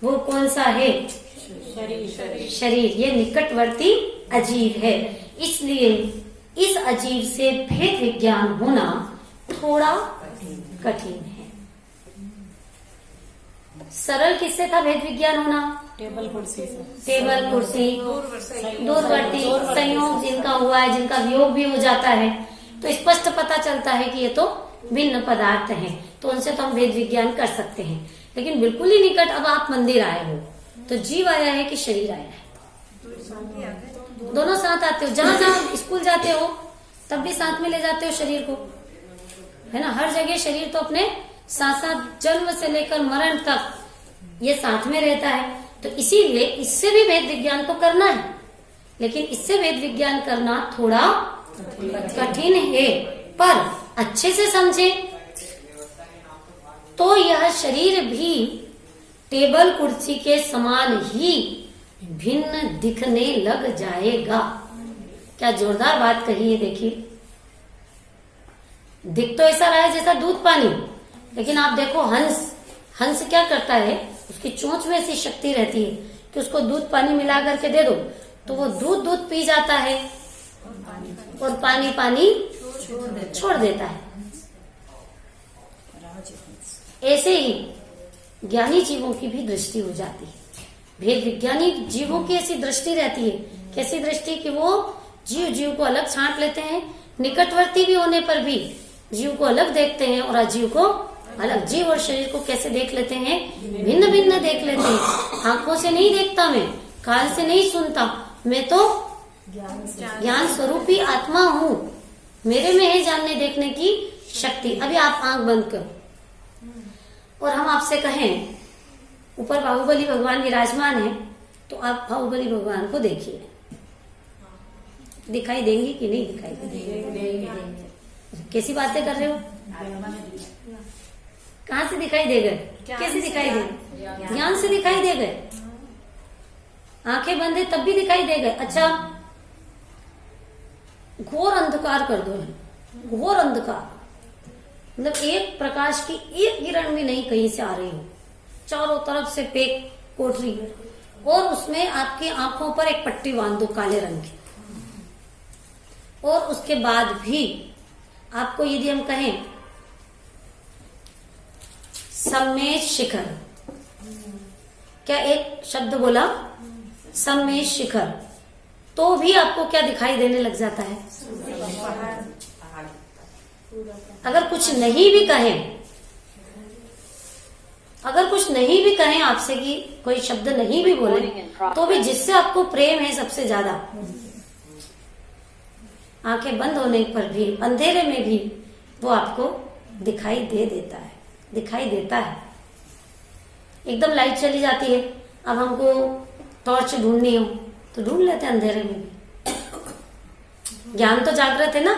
वो कौन सा है? शरीर। ये निकटवर्ती अजीव है। इसलिए इस अजीव से भेद विज्ञान होना थोड़ा कठिन है। सरल किससे था भेद विज्ञान होना? टेबल कुर्सी से। टेबल कुर्सी, दूरवर्ती संयोग जिनका हुआ है, जिनका वियोग भी हो जाता है, तो स्पष्ट पता चलता है कि ये तो भिन्न पदार्थ हैं, तो उनसे तो हम भेद विज्ञान कर सकते हैं। लेकिन बिल्कुल ही निकट, अब आप मंदिर आए हो तो जीव आया है कि शरीर आया है? दोनों साथ आते हो। जहां जहां स्कूल जाते हो तब भी साथ में ले जाते हो शरीर को, है ना? हर जगह शरीर तो अपने साथ साथ जन्म से लेकर मरण तक ये साथ में रहता है। तो इसीलिए इससे भी भेद विज्ञान तो करना है, लेकिन इससे भेद विज्ञान करना थोड़ा कठिन है। पर अच्छे से समझे तो यह शरीर भी टेबल कुर्सी के समान ही भिन्न दिखने लग जाएगा। क्या जोरदार बात कही है, देखिए। दिख तो ऐसा रहा है जैसा दूध पानी, लेकिन आप देखो हंस क्या करता है, उसकी चोंच में ऐसी शक्ति रहती है कि उसको दूध पानी मिला करके दे दो तो वो दूध पी जाता है और पानी छोड़ देता है। ऐसे ही ज्ञानी जीवों की भी दृष्टि हो जाती है। भेद विज्ञानी जीवों की ऐसी दृष्टि रहती है, कैसी दृष्टि कि वो जीव को अलग छांट लेते हैं, निकटवर्ती भी होने पर भी जीव को अलग देखते हैं और अजीव को अलग। जीव और शरीर को कैसे देख लेते हैं, भिन्न भिन्न देख लेते हैं। आंखों से नहीं देखता मैं, कान से नहीं सुनता, मैं तो ज्ञान स्वरूपी आत्मा हूँ, मेरे में है जानने देखने की शक्ति। अभी आप आंख बंद करो और हम आपसे कहें ऊपर बाहुबली भगवान विराजमान है, तो आप बाहुबली भगवान को देखिए, दिखाई देंगी कि नहीं दिखाई देंगी? कैसी बातें कर रहे हो? कहाँ से दिखाई दे गए? कैसे दिखाई दे गए? ज्ञान से दिखाई दे गए। आंखें बंद है तब भी दिखाई दे गए। अच्छा, घोर अंधकार कर दो, घोर अंधकार, मतलब एक प्रकाश की एक किरण भी नहीं कहीं से आ रही हो, चारों तरफ से पेक कोठरी, और उसमें आपकी आंखों पर एक पट्टी बांध दो काले रंग की, और उसके बाद भी आपको यदि हम कहें सम्मेद शिखर, क्या एक शब्द बोला सम्मेद शिखर, तो भी आपको क्या दिखाई देने लग जाता है? अगर कुछ नहीं भी कहें, अगर कुछ नहीं भी कहें आपसे कि कोई शब्द नहीं भी बोले, तो भी जिससे आपको प्रेम है सबसे ज्यादा, आंखें बंद होने पर भी अंधेरे में भी वो आपको दिखाई दे देता है, दिखाई देता है। एकदम लाइट चली जाती है, अब हमको टॉर्च ढूंढनी हो तो ढूंढ लेते हैं अंधेरे में भी। ज्ञान तो जागृत है ना,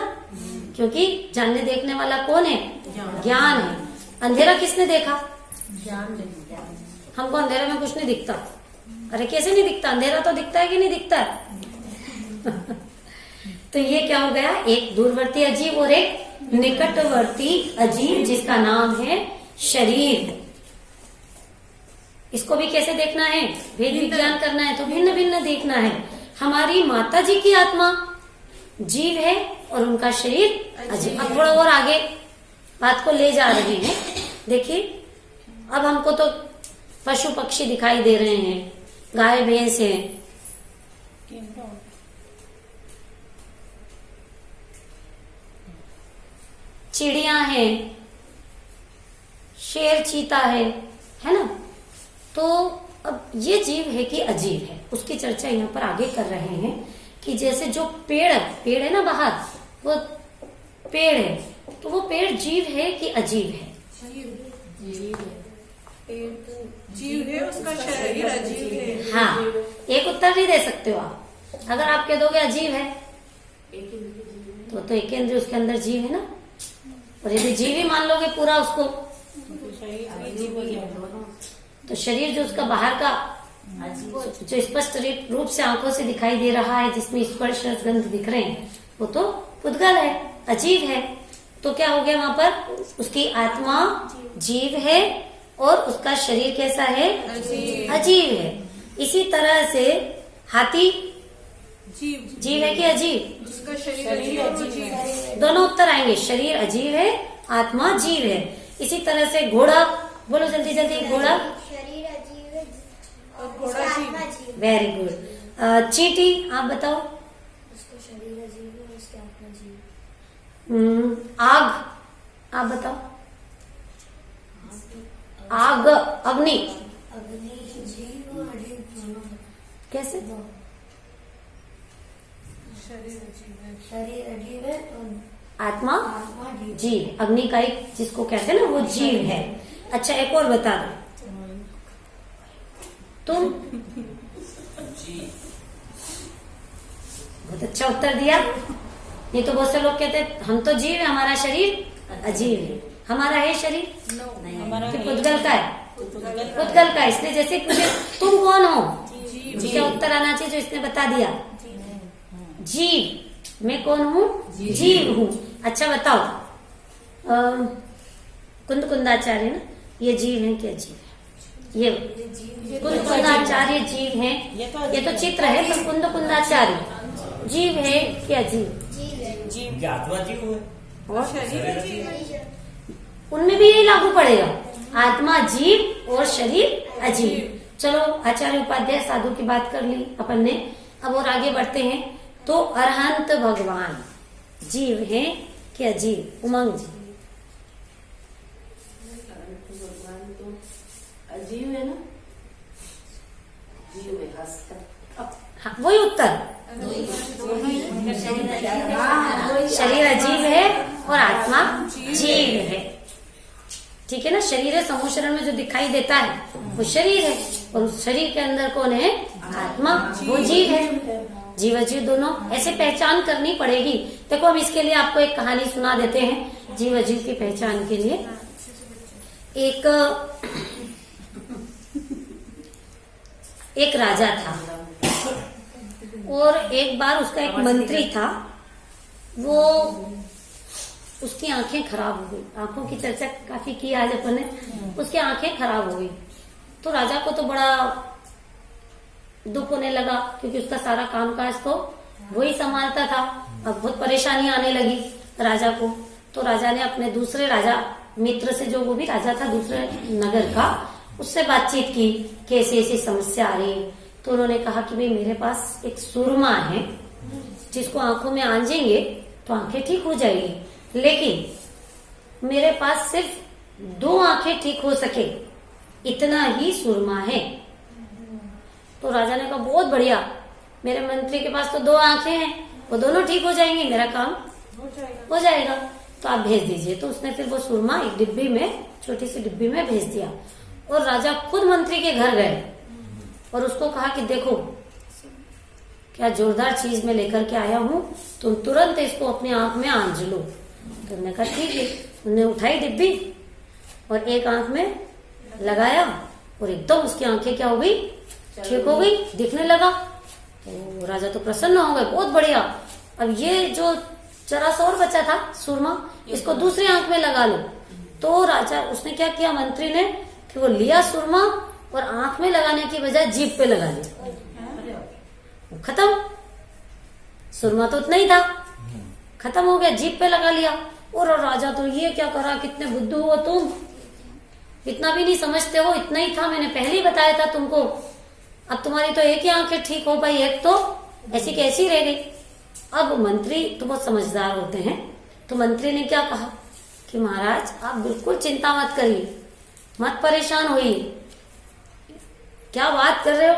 क्योंकि जानने देखने वाला कौन है? ज्ञान है। अंधेरा किसने देखा? हमको अंधेरे में कुछ नहीं दिखता। अरे कैसे नहीं दिखता? अंधेरा तो दिखता है कि नहीं दिखता है? तो ये क्या हो गया? एक दूरवर्ती अजीव और एक निकटवर्ती अजीव, जिसका नाम है शरीर। इसको भी कैसे देखना है? भेद विज्ञान करना है तो भिन्न भिन्न देखना है। हमारी माता जी की आत्मा जीव है और उनका शरीर अजीव। अब थोड़ा और आगे बात को ले जा रहे हैं। देखिए, अब हमको तो पशु पक्षी दिखाई दे रहे हैं, गाय भैंस है, चिड़िया है, शेर चीता है ना? तो अब ये जीव है कि अजीव है, उसकी चर्चा यहाँ पर आगे कर रहे हैं कि जैसे जो पेड़ है ना बाहर, वो पेड़ है, तो वो पेड़ जीव है कि अजीव है? जीव है, उसका शरीर अजीव है। हाँ, एक उत्तर नहीं दे सकते हो आप। अगर आप कह दोगे अजीव है तो एक केंद्र उसके अंदर जीव है ना, और यदि जीव ही मान लोगे पूरा उसको, तो शरीर जो उसका बाहर का जो स्पष्ट रूप से आंखों से दिखाई दे रहा है, जिसमें स्पर्श गंध दिख रहे हैं, वो तो पुद्गल है, अजीव है। तो क्या हो गया वहां पर? उसकी आत्मा जीव है और उसका शरीर कैसा है? अजीव है। इसी तरह से हाथी जीव है कि अजीव? उसका शरीर अजीव है। दोनों उत्तर आएंगे, शरीर अजीव है, आत्मा जीव है। इसी तरह से घोड़ा, बोलो जल्दी जल्दी, घोड़ा शरीर अजीब है और घोड़ा जीव। Very good. चींटी, आप बताओ। उसका शरीर अजीब है और उसकी आत्मा जीव। आग, आप बताओ। आग, अग्नि, अग्नि जीव और अजीब दोनों। कैसे? शरीर अजीब है और आत्मा आत्मा जीव। जीव, अग्नि का एक जिसको कहते हैं ना, वो जीव है। अच्छा, एक और बता दो तुम। बहुत अच्छा उत्तर दिया। नहीं तो बहुत से लोग कहते हैं हम तो जीव है, हमारा शरीर अजीव है। हमारा है शरीर, हमारा तो है। पुद्गल का है, पुद्गल का। इसलिए जैसे पूछे तुम कौन हो, क्या उत्तर आना चाहिए जो इसने बता दिया? जीव। मैं कौन हूँ? जीव हूँ। अच्छा बताओ, कुंदाचार्य ना, ये जीव है कि अजीब है? ये कुंदाचार्य जीव है, ये तो चित्र है, पर कुंदाचार्य जीव है कि अजीब? जीव। आत्मा जीव है और शरीर अजीब है। उनमें भी यही लागू पड़ेगा, आत्मा जीव और शरीर अजीब। चलो आचार्य उपाध्याय साधु की बात कर ली अपन ने, अब और आगे बढ़ते हैं। तो अरहंत भगवान जीव है कि अजीव? उमंग जी। भगवान तो अजीब है ना, जीव है, हंसता। हाँ वही उत्तर, शरीर अजीब है और आत्मा जीव है। ठीक है ना, शरीर है समूह शरीर में जो दिखाई देता है वो शरीर है, और उस शरीर के अंदर कौन है? आत्मा, वो जीव है। जीव अजीव दोनों ऐसे पहचान करनी पड़ेगी। देखो हम इसके लिए आपको एक कहानी सुना देते हैं जीव अजीव की पहचान के लिए। एक राजा था और एक बार उसका एक मंत्री था, वो उसकी आंखें खराब हो गई। आंखों की चर्चा काफी की आज अपन ने। उसकी आंखें खराब हो गई तो राजा को तो बड़ा दुख होने लगा, क्योंकि उसका सारा कामकाज तो वही संभालता था। अब बहुत परेशानी आने लगी राजा को। तो राजा ने अपने दूसरे राजा मित्र से, जो वो भी राजा था दूसरे नगर का, उससे बातचीत की कि ऐसी ऐसी समस्या आ रही है। तो उन्होंने कहा कि भाई मेरे पास एक सुरमा है जिसको आंखों में आंजेंगे तो आंखें ठीक हो जाएगी, लेकिन मेरे पास सिर्फ 2 आंखें ठीक हो सके इतना ही सुरमा है। तो राजा ने कहा बहुत बढ़िया, मेरे मंत्री के पास तो 2 आंखें हैं, वो दोनों ठीक हो जाएंगे, मेरा काम हो जाएगा, तो आप भेज दीजिए। तो उसने फिर वो सुरमा एक डिब्बी में, छोटी सी डिब्बी में भेज दिया। और राजा खुद मंत्री के घर गए और उसको कहा कि देखो क्या जोरदार चीज में लेकर के आया हूं, तुम तुरंत इसको अपनी आंख में आंज लो। तो उन्होंने कहा ठीक है। उन्होंने उठाई डिब्बी और एक आंख में लगाया और एकदम उसकी आंखें क्या हो गई? ठीक हो गई, दिखने लगा। तो राजा तो प्रसन्न हो गए, बहुत बढ़िया। अब ये जो जरा सा और बचा था सुरमा, इसको दूसरी आंख में लगा लो। तो राजा, उसने क्या किया मंत्री ने कि वो लिया सुरमा और आंख में लगाने की बजाय जीभ पे लगा दिया। खत्म, सुरमा तो उतना ही था, खत्म हो गया, जीभ पे लगा लिया। और राजा तो ये क्या करा, कितने बुद्धू हो तुम, इतना भी नहीं समझते हो, इतना ही था, मैंने पहले ही बताया था तुमको। अब तुम्हारी तो एक ही आंखें ठीक हो पाई, एक तो ऐसी कैसी रह गई। अब मंत्री तो बहुत समझदार होते हैं, तो मंत्री ने क्या कहा कि महाराज आप बिल्कुल चिंता मत करिए, मत परेशान होइए, क्या बात कर रहे हो,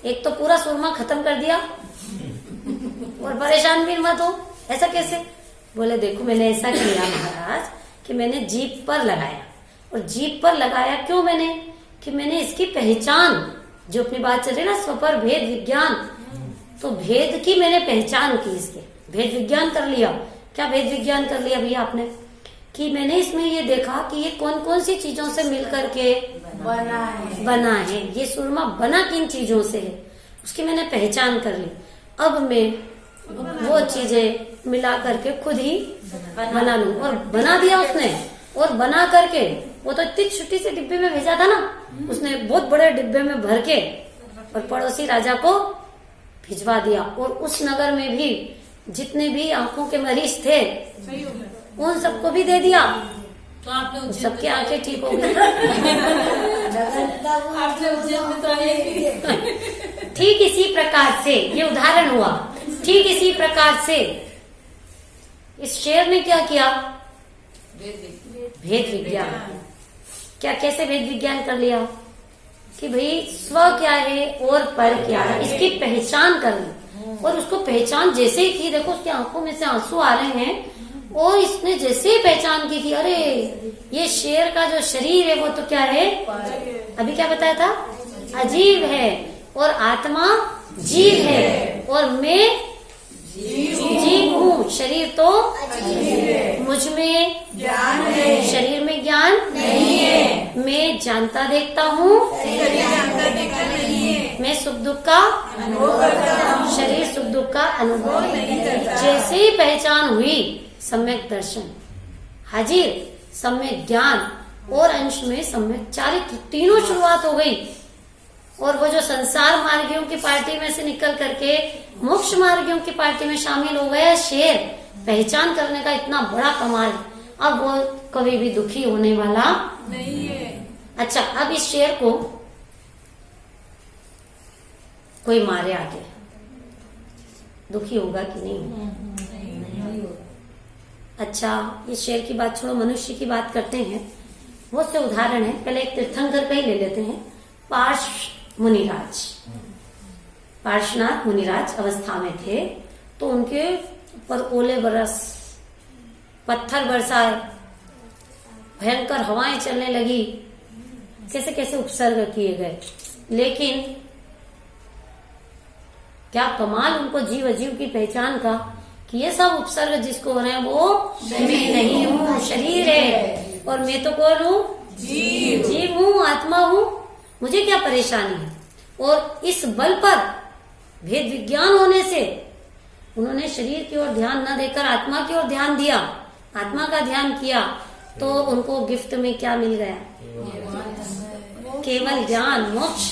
एक तो पूरा सुरमा खत्म कर दिया और परेशान भी मत हो, ऐसा कैसे? बोले देखो मैंने ऐसा किया महाराज कि मैंने जीभ पर लगाया। और जीभ पर लगाया क्यों मैंने? कि मैंने इसकी पहचान, जो अपनी बात चल रही है ना स्वपर भेद विज्ञान, तो भेद की मैंने पहचान की, इसके भेद विज्ञान कर लिया। क्या भेद विज्ञान कर लिया भैया आपने? कि मैंने इसमें ये देखा कि ये कौन कौन सी चीजों से मिलकर के बना है, ये सुरमा बना किन चीजों से है, उसकी मैंने पहचान कर ली। अब मैं वो चीजें मिला करके खुद ही बना लूं। और बना दिया उसने, और बना करके वो तो इतनी छोटी सी डिब्बे में भेजा था ना, उसने बहुत बड़े डिब्बे में भर के और पड़ोसी राजा को भिजवा दिया। और उस नगर में भी जितने भी आंखों के मरीज थे उन सबको भी दे दिया, तो आपने सबकी आंखें ठीक हो गई। ठीक इसी प्रकार से ये उदाहरण हुआ। ठीक इसी प्रकार से इस शेर ने क्या किया? भेद विज्ञान। क्या, कैसे भेद विज्ञान कर लिया कि भाई स्व क्या है और पर क्या है, इसकी पहचान कर ली। और उसको पहचान जैसे ही की, देखो उसकी आंखों में से आंसू आ रहे हैं, और इसने जैसे ही पहचान की कि अरे ये शेर का जो शरीर है वो तो क्या है, अभी क्या बताया था, अजीब है, और आत्मा जीव है, और मैं जीव हूँ, शरीर तो मुझ में ज्ञान है, शरीर में ज्ञान नहीं है, मैं जानता देखता हूँ, मैं सुख दुख का अनुभव करता हूँ, शरीर सुख दुख का अनुभव नहीं करता। जैसे ही पहचान हुई, सम्यक दर्शन हाजिर, सम्यक ज्ञान और अंश में सम्यक चारित्र, तीनों शुरुआत हो गई। और वो जो संसार मार्गियों की पार्टी में से निकल करके मोक्ष मार्गियों की पार्टी में शामिल हो गया शेर, पहचान करने का इतना बड़ा कमाल, अब वो कभी भी दुखी होने वाला नहीं है। अच्छा, अब इस शेर को कोई मारे आके, दुखी होगा कि नहीं? अच्छा, ये शेर की बात छोड़ो, मनुष्य की बात करते हैं। बहुत से उदाहरण है। पहले एक तीर्थंकर का ही ले लेते हैं। पार्श मुनिराज, पार्शनाथ मुनिराज अवस्था में थे तो उनके ऊपर ओले बरस, पत्थर बरसाए, भयंकर हवाएं चलने लगी, कैसे कैसे उपसर्ग किए गए। लेकिन क्या कमाल उनको जीव अजीव की पहचान का कि ये सब उपसर्ग जिसको हो रहे हैं वो मैं नहीं हूँ, शरीर है, और मैं तो कौन हूँ? जीव हूँ, आत्मा हूँ, मुझे क्या परेशानी है। और इस बल पर भेद विज्ञान होने से उन्होंने शरीर की ओर ध्यान न देकर आत्मा की ओर ध्यान दिया, आत्मा का ध्यान किया, तो उनको गिफ्ट में क्या मिल गया? केवल ज्ञान, मोक्ष।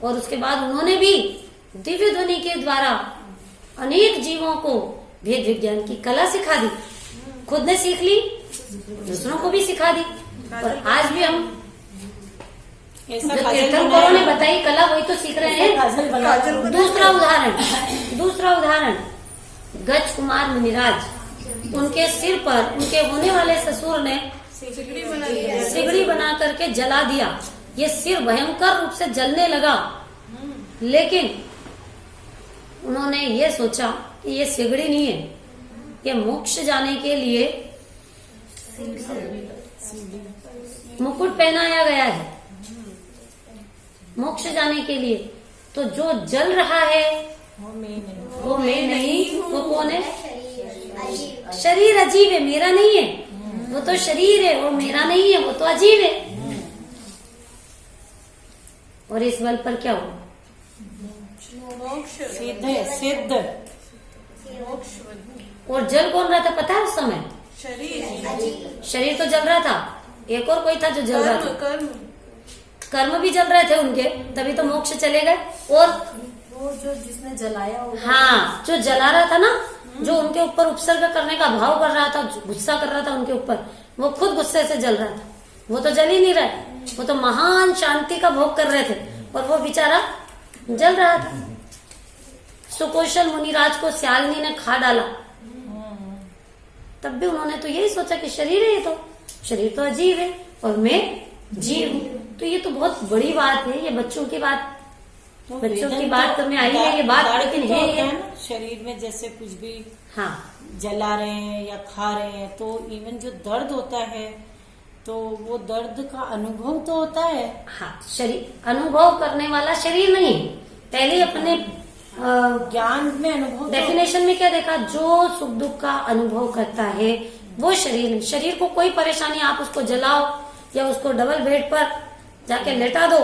और उसके बाद उन्होंने भी दिव्य ध्वनि के द्वारा अनेक जीवों को भेद विज्ञान की कला सिखा दी। खुद ने सीख ली, दूसरों को भी सिखा दी। और आज भी हम ऐसा जो तीर्थंकरों ने बताई कला वही तो सीख रहे हैं। दूसरा उदाहरण गज कुमार मुनिराज, उनके सिर पर उनके होने वाले ससुर ने सिगड़ी बना करके जला दिया। ये सिर भयंकर रूप से जलने लगा, लेकिन उन्होंने ये सोचा कि ये सिगड़ी नहीं है, ये मोक्ष जाने के लिए मुकुट पहनाया गया है, मोक्ष जाने के लिए। तो जो जल रहा है वो मैं नहीं, वो कौन है? शरीर अजीब है, मेरा नहीं है। वो तो शरीर है, वो मेरा नहीं है, वो तो अजीब है। और इस बल पर क्या हुआ? सिद्ध। और जल कौन रहा था पता है उस समय? शरीर तो जल रहा था, एक और कोई था जो जल रहा था, कर्म भी जल रहे थे उनके, तभी तो मोक्ष चले गए। और वो जो जिसने जलाया होगा, हाँ, जो जला रहा था ना, जो उनके ऊपर उपसर्ग करने का भाव कर रहा था, गुस्सा कर रहा था उनके ऊपर, वो खुद गुस्से से जल रहा था। वो तो जल ही नहीं रहा, वो तो महान शांति का भोग कर रहे थे, और वो बेचारा जल रहा था। सुकौशल मुनिराज को सियालनी ने खा डाला, तब भी उन्होंने तो यही सोचा कि शरीर है, ये तो शरीर तो अजीब है और मैं जीव हूँ। तो ये तो बहुत बड़ी बात है, ये बच्चों की बात, बच्चों की बात तो में आई है ये बात, लेकिन है ये शरीर में जैसे कुछ भी हाँ जला रहे हैं या खा रहे हैं, तो इवन जो दर्द होता है तो वो दर्द का अनुभव तो होता है। हाँ, शरीर अनुभव करने वाला शरीर नहीं। पहले अपने ज्ञान में अनुभव डेफिनेशन में क्या देखा? जो सुख दुख का अनुभव करता है वो शरीर नहीं। शरीर को कोई परेशानी, आप उसको जलाओ या उसको डबल बेड पर जाके लेटा दो,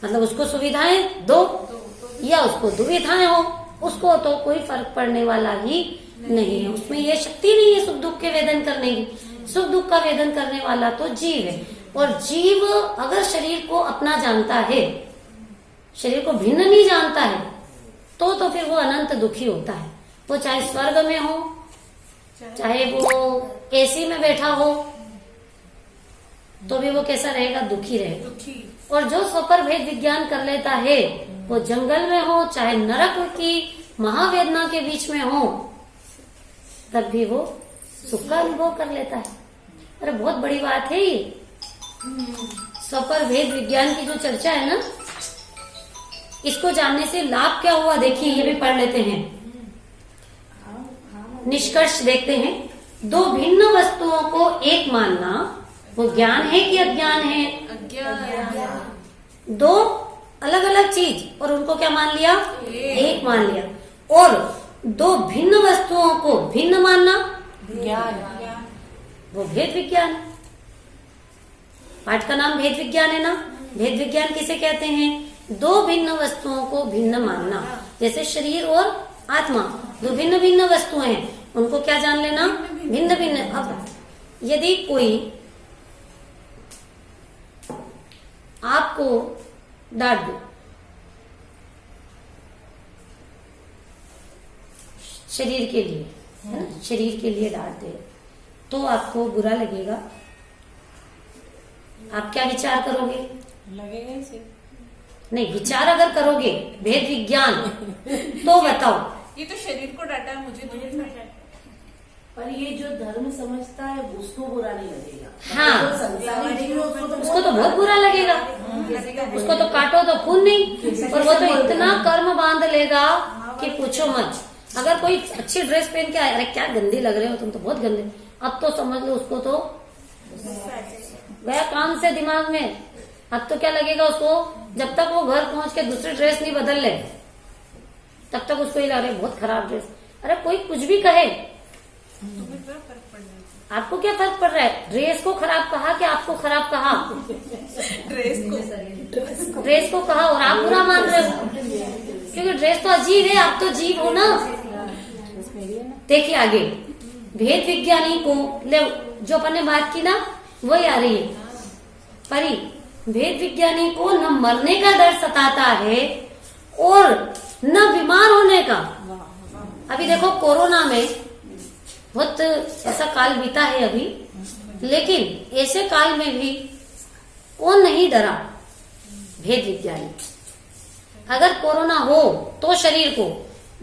मतलब उसको सुविधाएं दो या उसको दुविधाएं हो, उसको तो कोई फर्क पड़ने वाला ही नहीं है। उसमें ये शक्ति नहीं है सुख दुख के वेदन करने की। सुख दुख का वेदन करने वाला तो जीव है। और जीव अगर शरीर को अपना जानता है, शरीर को भिन्न नहीं जानता है, तो फिर वो अनंत दुखी होता है। वो चाहे स्वर्ग में हो, चाहे वो एसी में बैठा हो, तो भी वो कैसा रहेगा? दुखी रहेगा। और जो स्वपर भेद विज्ञान कर लेता है, वो जंगल में हो, चाहे नरक की महावेदना के बीच में हो, तब भी वो सुख का अनुभव कर लेता है। अरे बहुत बड़ी बात है ये। स्वपर भेद विज्ञान की जो चर्चा है ना, इसको जानने से लाभ क्या हुआ देखिए, ये भी पढ़ लेते हैं। निष्कर्ष देखते हैं। दो भिन्न वस्तुओं को एक मानना वो ज्ञान है कि अज्ञान है? अज्ञान। दो अलग अलग चीज और उनको क्या मान लिया? एक मान लिया। और दो भिन्न वस्तुओं को भिन्न मानना ज्ञान, वो भेद विज्ञान। पाठ का नाम भेद विज्ञान है ना। भेद विज्ञान किसे कहते हैं? दो भिन्न वस्तुओं को भिन्न मानना। जैसे शरीर और आत्मा दो भिन्न भिन्न वस्तुएं हैं, उनको क्या जान लेना? भिन्न भिन्न। अब यदि कोई आपको डांट दो, शरीर के लिए, है ना, शरीर के लिए डांट दे, तो आपको बुरा लगेगा। आप क्या विचार करोगे? लगेगा इसे। नहीं, विचार अगर करोगे भेद विज्ञान तो बताओ। ये तो शरीर को डाटा है, मुझे तो नहीं डाटा। पर ये जो धर्म समझता है उसको बुरा नहीं लगेगा। हाँ। जो संसारी जीव है उसको तो बहुत बुरा लगेगा, उसको तो काटो तो खून नहीं, और वो तो इतना कर्म बांध लेगा कि पूछो मत। अगर कोई अच्छी ड्रेस पहन के आए, अरे क्या गंदी लग रहे हो तुम तो, बहुत गंदे, अब तो समझ लो उसको तो गया काम से दिमाग में। अब तो क्या लगेगा उसको, जब तक वो घर पहुंच के दूसरी ड्रेस नहीं बदल ले तब तक उसको ये लग रहा है बहुत खराब ड्रेस। अरे कोई कुछ भी कहे, तुम्हें क्या फर्क पड़ रहा है? आपको क्या फर्क पड़ रहा है? ड्रेस को खराब कहा कि आपको खराब कहा? ड्रेस को ड्रेस को कहा और आप बुरा मान रहे हो, क्योंकि ड्रेस तो अजीब है, आप तो जीव हो ना। देखिए आगे, भेद विज्ञानी को ले, जो अपन ने बात की ना वही आ रही है। परी, भेद विज्ञानी को न मरने का डर सताता है और न बीमार होने का। अभी देखो कोरोना में बहुत ऐसा काल बीता है अभी, लेकिन ऐसे काल में भी कौन नहीं डरा? भेद विज्ञानी। अगर कोरोना हो तो शरीर को,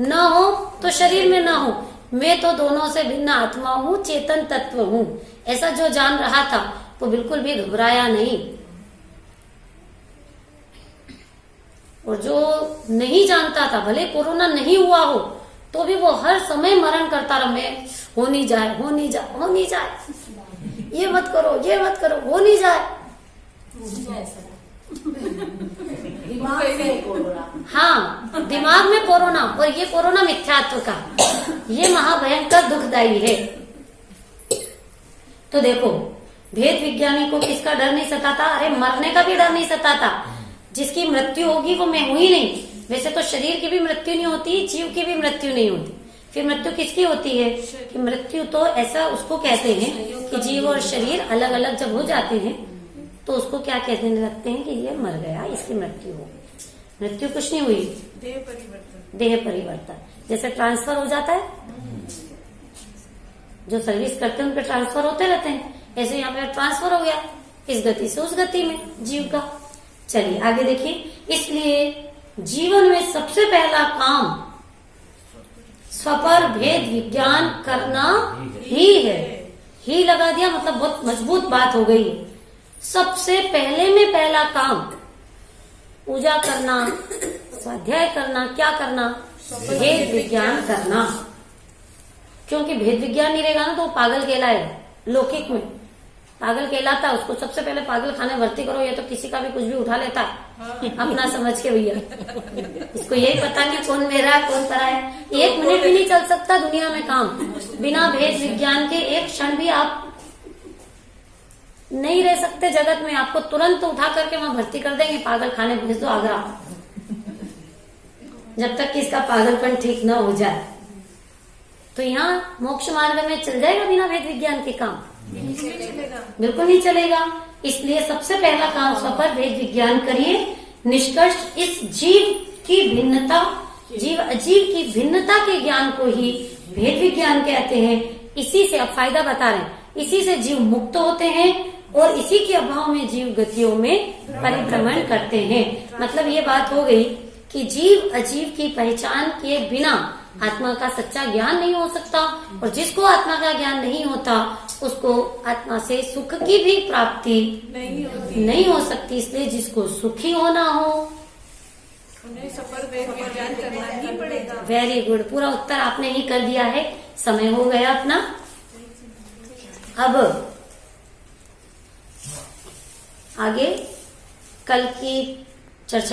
न हो तो शरीर में न हो, मैं तो दोनों से भिन्न आत्मा हूँ, चेतन तत्व हूँ, ऐसा जो जान रहा था वो बिल्कुल भी घबराया नहीं। और जो नहीं जानता था, भले कोरोना नहीं हुआ हो तो भी वो हर समय मरण करता रहा, मैं हो नहीं जाए, हो नहीं जाए, हो नहीं जाए, ये मत करो, ये मत करो, हो नहीं जाए। दिमाग से कोरोना। हाँ, दिमाग में कोरोना, और ये कोरोना मिथ्यात्व का, ये महाभयंकर दुखदायी है। तो देखो, भेद विज्ञानी को किसका डर नहीं सताता? अरे मरने का भी डर नहीं सताता। जिसकी मृत्यु होगी वो मैं हूं ही नहीं। वैसे तो शरीर की भी मृत्यु नहीं होती, जीव की भी मृत्यु नहीं होती, फिर मृत्यु किसकी होती है? कि मृत्यु तो ऐसा उसको कहते हैं कि जीव और शरीर अलग अलग जब हो जाते हैं तो उसको क्या कहने लगते हैं कि ये मर गया, इसकी मृत्यु हो गई। मृत्यु कुछ नहीं हुई, देह परिवर्तन। देह परिवर्तन। जैसे ट्रांसफर हो जाता है, जो सर्विस करते हैं उनके ट्रांसफर होते रहते हैं, ऐसे यहाँ पे ट्रांसफर हो गया इस गति से उस गति में जीव का। चलिए आगे देखिए, इसलिए जीवन में सबसे पहला काम स्वपर भेद विज्ञान करना ही है। ही लगा दिया मतलब बहुत मजबूत बात हो गई। सबसे पहले में पहला काम पूजा करना, स्वाध्याय करना, क्या करना? भेद विज्ञान करना। क्योंकि भेद विज्ञान नहीं रहेगा ना तो वो पागल कहलाएगा। लौकिक में पागल कहलाता, उसको सबसे पहले पागल खाने भर्ती करो, या तो किसी का भी कुछ भी उठा लेता है अपना समझ के भैया। इसको यही पता नहीं कौन मेरा कौन परा है। एक मिनट भी नहीं चल सकता दुनिया में काम बिना भेद विज्ञान के। एक क्षण भी आप नहीं रह सकते जगत में। आपको तुरंत उठा करके वहां भर्ती कर देंगे, पागल खाने भेज दो आगरा, जब तक कि इसका पागलपन ठीक न हो जाए। तो यहाँ मोक्ष मार्ग में चल जाएगा बिना भेद विज्ञान के काम? बिल्कुल नहीं चलेगा। इसलिए सबसे पहला काम स्वपर भेद विज्ञान करिए। निष्कर्ष, इस जीव की भिन्नता, जीव अजीव की भिन्नता के ज्ञान को ही भेद विज्ञान कहते हैं। इसी से, अब फायदा बता रहे हैं, इसी से जीव मुक्त होते हैं और इसी के अभाव में जीव गतियों में परिभ्रमण करते हैं। मतलब ये बात हो गई कि जीव अजीव की पहचान किए बिना आत्मा का सच्चा ज्ञान नहीं हो सकता, और जिसको आत्मा का ज्ञान नहीं होता उसको आत्मा से सुख की भी प्राप्ति नहीं हो सकती। इसलिए जिसको सुखी होना हो उन्हें सफल भेद विज्ञान करना ही पड़ेगा। वेरी गुड, पूरा उत्तर आपने ही कर दिया है। समय हो गया अपना। अब आगे कल की चर्चा